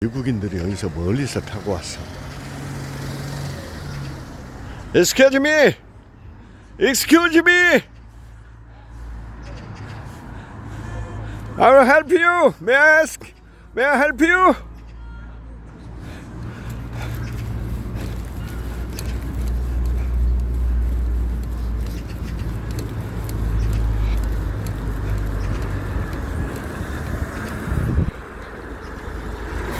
외국인들이 여기서 멀리서 타고 왔어. Excuse me, excuse me. I will help you. May I ask? May I help you?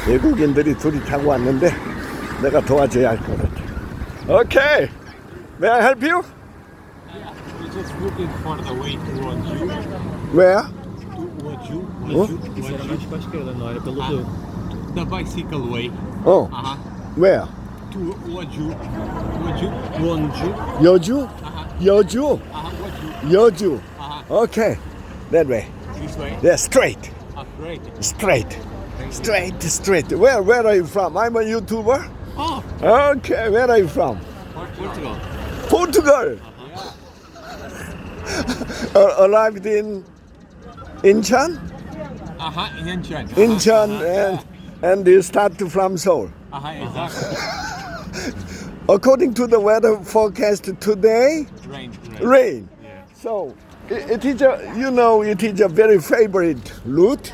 외국인들이 둘이 타고 왔는데 내가 도와줘야 할 것 같아. Okay. May I help you? Yeah, we're just looking for the way towards you. Where? Towards you. Oh? The bicycle way. Oh. Where? Towards you. Towards you. Towards you. 여주? 여주? Towards you. 여주. Okay. That way. This way. Yeah, straight. Great. Straight. Straight. Where are you from? I'm a YouTuber. Oh, Okay, where are you from? Portugal. Portugal. Arrived in Incheon? Incheon. Incheon and you start from Seoul. Exactly. According to the weather forecast today, rain. Yeah. So it is it is a very favorite route.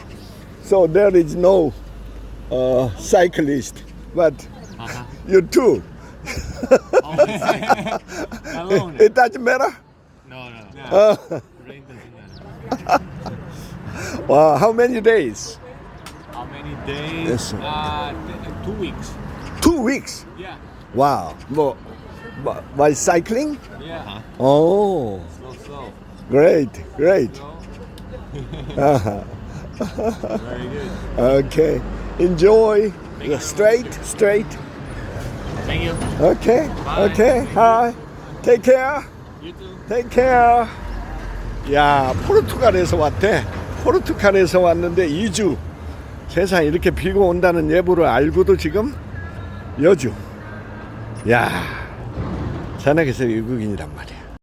So there is no cyclist, but you too. Alone. It doesn't matter. No. Rain doesn't matter. Wow, how many days? How many days? Yes. 2 weeks. 2 weeks. Yeah. Wow. By cycling? Yeah. Oh, So. great. Very good. Okay. Enjoy. Straight. Thank you. Okay. Bye. Okay. Hi. Take care. You too. Take care. 야, 포르투갈에서 왔대. 포르투갈에서 왔는데 2주. 세상 이렇게 비가 온다는 예보를 알고도 지금 여주. 야, 자네께서 외국인이란 말이야.